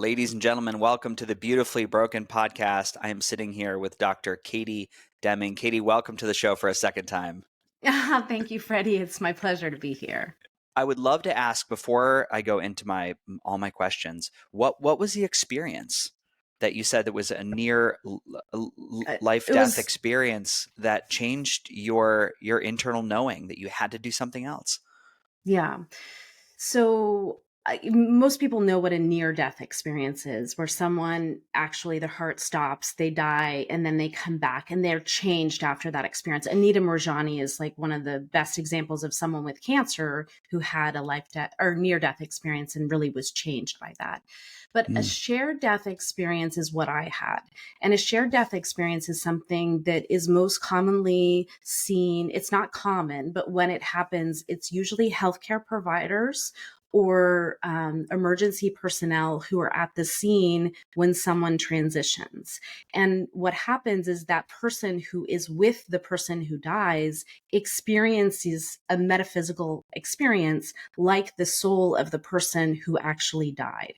Ladies and gentlemen, welcome to the Beautifully Broken podcast. I am sitting here with Dr. Katie Deming. Katie, welcome to the show for a second time. Thank you, Freddie. It's my pleasure to be here. I would love to ask, before I go into all my questions, what was the experience that you said that was a near life-death experience that changed your internal knowing that you had to do something else? Yeah. So most people know what a near-death experience is, where someone actually, their heart stops, they die, and then they come back and they're changed after that experience. Anita Moorjani is like one of the best examples of someone with cancer who had a life-death or near-death experience and really was changed by that. But a shared death experience is what I had. And a shared death experience is something that is most commonly seen. It's not common, but when it happens, it's usually healthcare providers or emergency personnel who are at the scene when someone transitions. And what happens is that person who is with the person who dies experiences a metaphysical experience like the soul of the person who actually died.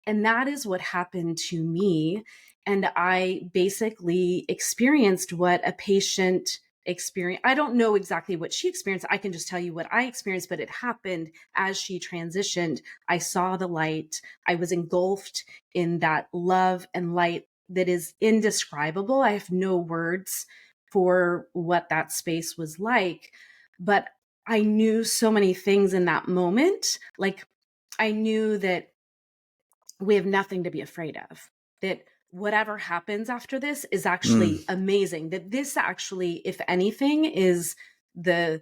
And that is what happened to me. And I basically experienced what a patient experience. I don't know exactly what she experienced. I can just tell you what I experienced, but it happened as she transitioned. I saw the light. I was engulfed in that love and light that is indescribable. I have no words for what that space was like, but I knew so many things in that moment. Like I knew that we have nothing to be afraid of, that whatever happens after this is actually amazing, that this actually, if anything, is the,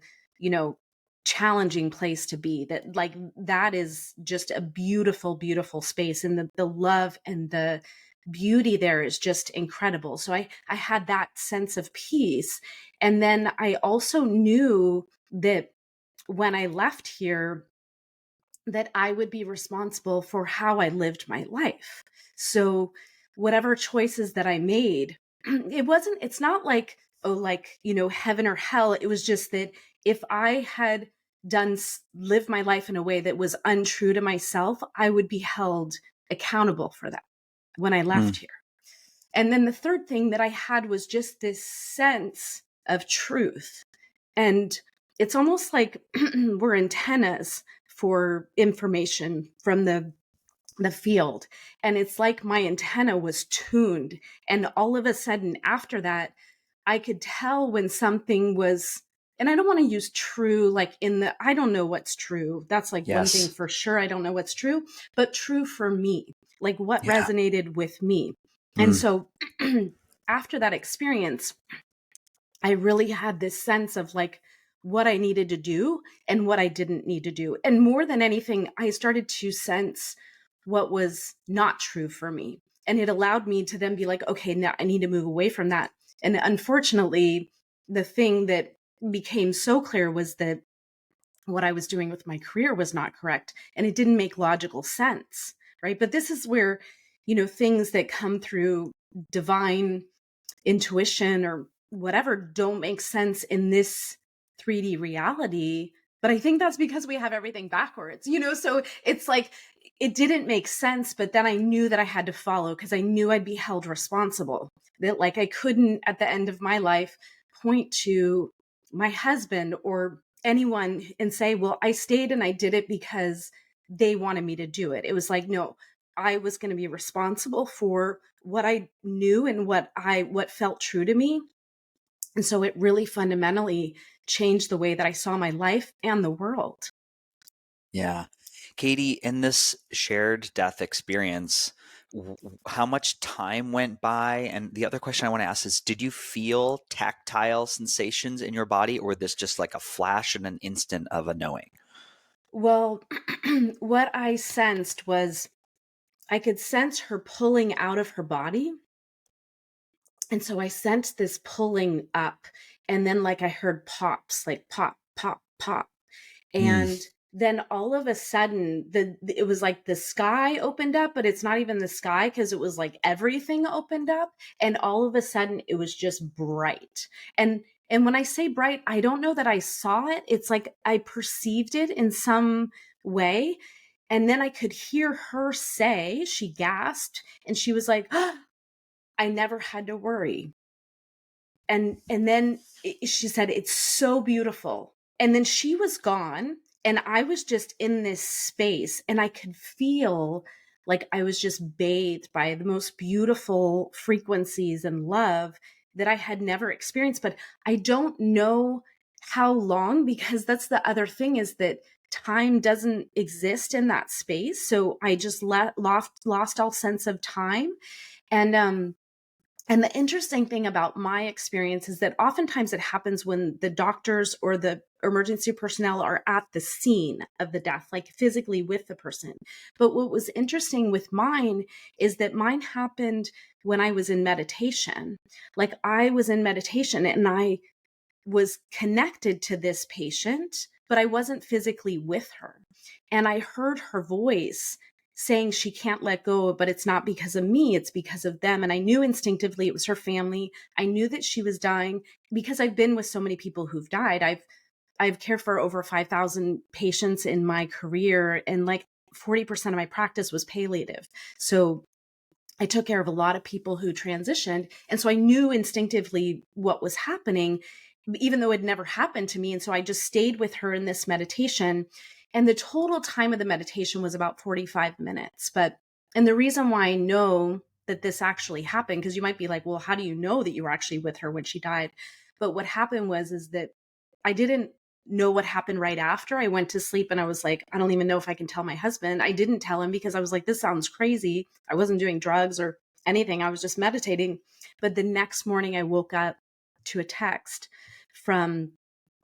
challenging place to be, that like that is just a beautiful, beautiful space. And the love and the beauty there is just incredible. So I had that sense of peace. And then I also knew that when I left here, that I would be responsible for how I lived my life. So whatever choices that I made, it's not like, heaven or hell. It was just that if I had lived my life in a way that was untrue to myself, I would be held accountable for that when I left here. And then the third thing that I had was just this sense of truth. And it's almost like we're antennas for information from the field. And it's like my antenna was tuned. And all of a sudden after that, I could tell when something was, and I don't want to use true, like I don't know what's true. That's like one thing for sure. I don't know what's true, but true for me, like what resonated with me. And so after that experience, I really had this sense of like what I needed to do and what I didn't need to do. And more than anything, I started to sense what was not true for me. And it allowed me to then be like, okay, now I need to move away from that. And unfortunately, the thing that became so clear was that what I was doing with my career was not correct. And it didn't make logical sense, right? But this is where, things that come through divine intuition or whatever don't make sense in this 3D reality. But I think that's because we have everything backwards, so it's like it didn't make sense. But then I knew that I had to follow because I knew I'd be held responsible, that like I couldn't at the end of my life point to my husband or anyone and say, well, I stayed and I did it because they wanted me to do it. It was like, no, I was going to be responsible for what I knew and what felt true to me. And so it really fundamentally changed the way that I saw my life and the world. Yeah. Katie, in this shared death experience, how much time went by? And the other question I want to ask is, did you feel tactile sensations in your body, or this just like a flash and an instant of a knowing? Well, what I sensed was I could sense her pulling out of her body. And so I sensed this pulling up, and then like I heard pops, like pop, pop, pop. And then all of a sudden it was like the sky opened up, but it's not even the sky because it was like everything opened up. And all of a sudden it was just bright. And when I say bright, I don't know that I saw it. It's like I perceived it in some way. And then I could hear her say, she gasped, and she was like, "Ah, I never had to worry." And then she said, "It's so beautiful." And then she was gone, and I was just in this space, and I could feel like I was just bathed by the most beautiful frequencies and love that I had never experienced. But I don't know how long, because that's the other thing, is that time doesn't exist in that space. So I just lost all sense of time. And the interesting thing about my experience is that oftentimes it happens when the doctors or the emergency personnel are at the scene of the death, like physically with the person. But what was interesting with mine is that mine happened when I was in meditation. Like, I was in meditation and I was connected to this patient, but I wasn't physically with her. And I heard her voice saying she can't let go, but it's not because of me, it's because of them. And I knew instinctively it was her family. I knew that she was dying because I've been with so many people who've died. I've cared for over 5,000 patients in my career, and like 40% of my practice was palliative. So I took care of a lot of people who transitioned. And so I knew instinctively what was happening, even though it never happened to me. And so I just stayed with her in this meditation. And the total time of the meditation was about 45 minutes. And the reason why I know that this actually happened, because you might be like, well, how do you know that you were actually with her when she died? But what happened is that I didn't know what happened right after. I went to sleep and I was like, I don't even know if I can tell my husband. I didn't tell him because I was like, this sounds crazy. I wasn't doing drugs or anything. I was just meditating. But the next morning I woke up to a text from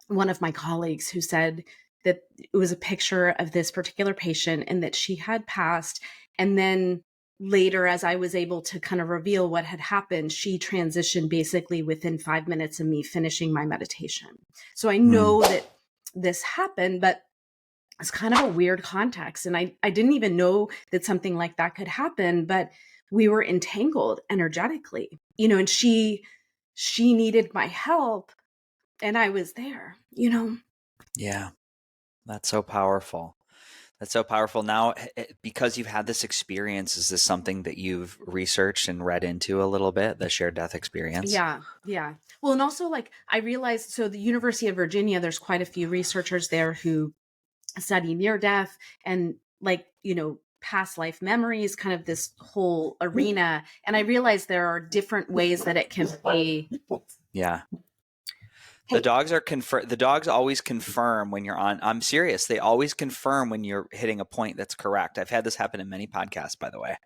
one of my colleagues who said that it was a picture of this particular patient and that she had passed. And then later, as I was able to kind of reveal what had happened, she transitioned basically within 5 minutes of me finishing my meditation. So I Hmm. know that this happened, but it's kind of a weird context. And I didn't even know that something like that could happen, but we were entangled energetically, and she needed my help and I was there. Yeah, that's so powerful. That's so powerful. Now, because you've had this experience, is this something that you've researched and read into a little bit, the shared death experience? Yeah, yeah. Well, and also, like, I realized, so the University of Virginia, there's quite a few researchers there who study near death and, like, past life memories, kind of this whole arena. And I realized there are different ways that it can be. Yeah. The Hey, dogs are the dogs always confirm when you're on. I'm serious. They always confirm when you're hitting a point that's correct. I've had this happen in many podcasts, by the way.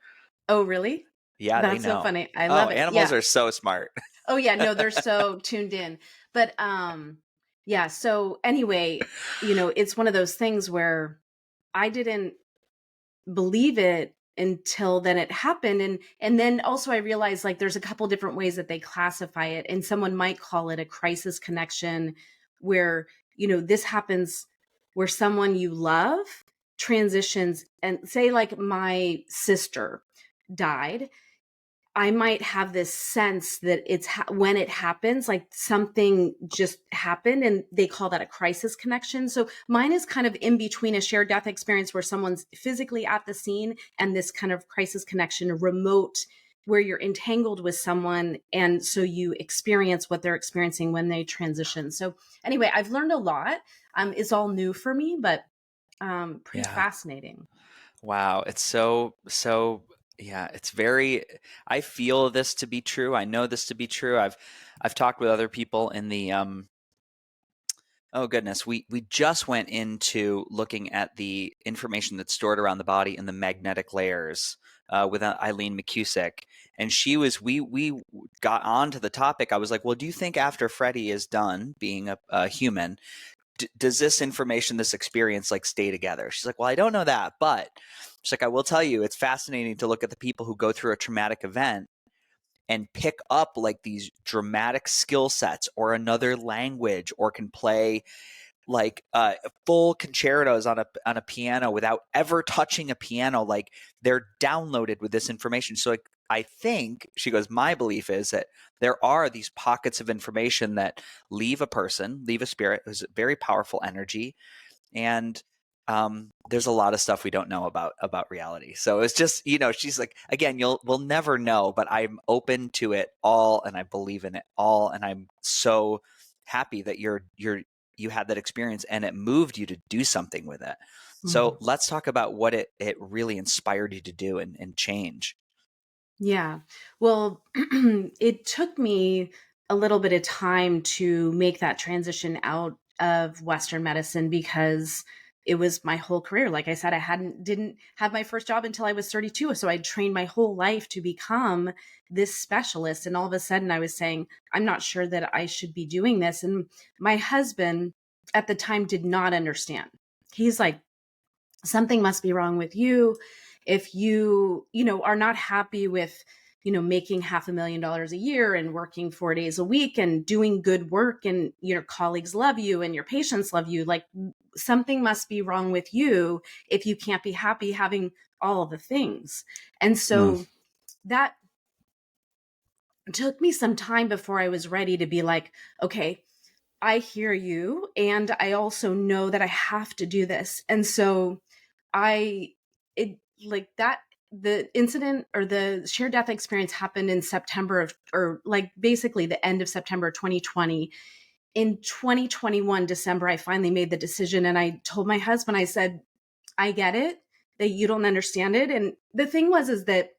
oh, really? Yeah, they That's so know. funny. I Oh, love it. animals Yeah. are so smart. Oh, yeah. No, they're so tuned in. But yeah. So anyway, it's one of those things where I didn't believe it until then it happened. And then also I realized, like, there's a couple different ways that they classify it, and someone might call it a crisis connection, where this happens where someone you love transitions. And say, like, my sister died, I might have this sense that when it happens, like, something just happened, and they call that a crisis connection. So mine is kind of in between a shared death experience where someone's physically at the scene and this kind of crisis connection, a remote, where you're entangled with someone. And so you experience what they're experiencing when they transition. So anyway, I've learned a lot. It's all new for me, but pretty Yeah. fascinating. Wow. It's so yeah, it's very I feel this to be true. I know this to be true. I've talked with other people in the oh goodness, we just went into looking at the information that's stored around the body in the magnetic layers with Eileen McCusick, and we got onto the topic. I was like, well, do you think after Freddie is done being a human, does this information, this experience, like stay together? She's like, well, I don't know that, but she's like, I will tell you, it's fascinating to look at the people who go through a traumatic event and pick up like these dramatic skill sets or another language or can play like full concertos on a piano without ever touching a piano. Like they're downloaded with this information. So like, I think she goes, my belief is that there are these pockets of information that leave a person, leave a spirit who's a very powerful energy, and there's a lot of stuff we don't know about reality. So it's just, she's like, again, we'll never know, but I'm open to it all and I believe in it all. And I'm so happy that you had that experience and it moved you to do something with it. Mhm. So let's talk about what it really inspired you to do and change. Yeah. Well, it took me a little bit of time to make that transition out of Western medicine because it was my whole career. Like I said, didn't have my first job until I was 32. So I trained my whole life to become this specialist. And all of a sudden I was saying, I'm not sure that I should be doing this. And my husband at the time did not understand. He's like, something must be wrong with you if are not happy with making $500,000 a year and working 4 days a week and doing good work, and your colleagues love you and your patients love you. Like, something must be wrong with you if you can't be happy having all of the things. And Mm. so that took me some time before I was ready to be like, okay, I hear you, and I also know that I have to do this. And so I it like that the incident or the shared death experience happened in September of, or like basically the end of September 2020. In 2021 December, I finally made the decision and I told my husband, I said, I get it that you don't understand it. And the thing was is that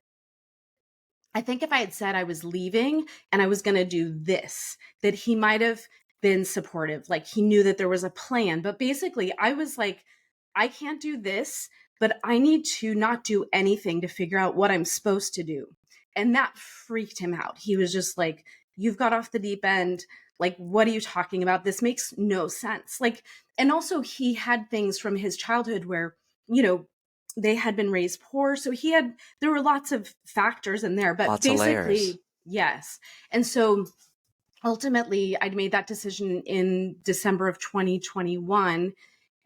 I think if I had said I was leaving and I was going to do this, that he might have been supportive. Like, he knew that there was a plan. But basically, I was like, I can't do this, but I need to not do anything to figure out what I'm supposed to do. And that freaked him out. He was just like, you've got off the deep end. Like, what are you talking about? This makes no sense. Like, and also, he had things from his childhood where, you know, they had been raised poor. So there were lots of factors in there, but Lots of layers. basically, yes. And so ultimately, I'd made that decision in December of 2021.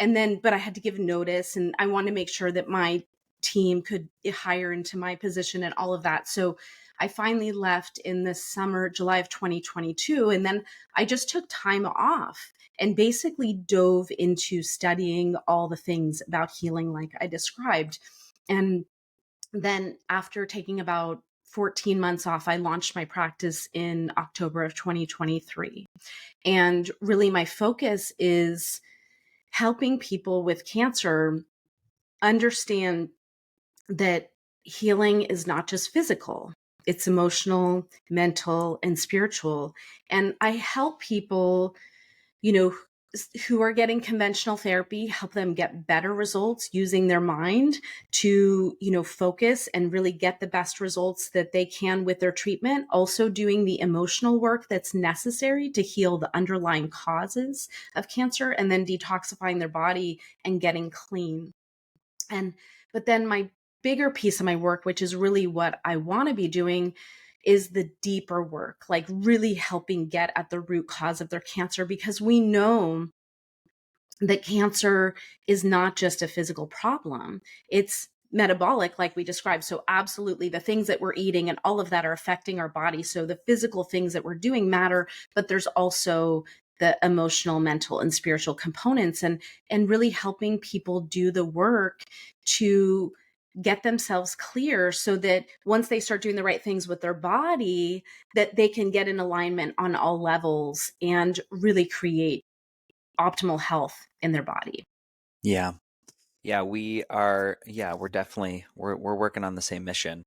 And then, but I had to give notice and I wanted to make sure that my team could hire into my position and all of that. So I finally left in the summer, July of 2022. And then I just took time off and basically dove into studying all the things about healing, like I described. And then after taking about 14 months off, I launched my practice in October of 2023. And really, my focus is helping people with cancer understand that healing is not just physical, it's emotional, mental, and spiritual. And I help people, you know, who are getting conventional therapy, help them get better results using their mind to, focus and really get the best results that they can with their treatment. Also doing the emotional work that's necessary to heal the underlying causes of cancer, and then detoxifying their body and getting clean. And but then my bigger piece of my work, which is really what I want to be doing, is the deeper work, like really helping get at the root cause of their cancer, because we know that cancer is not just a physical problem. It's metabolic, like we described. So absolutely, the things that we're eating and all of that are affecting our body. So the physical things that we're doing matter, but there's also the emotional, mental, and spiritual components, and really helping people do the work to get themselves clear so that once they start doing the right things with their body, that they can get in alignment on all levels and really create optimal health in their body. Yeah. Yeah, we're definitely we're working on the same mission.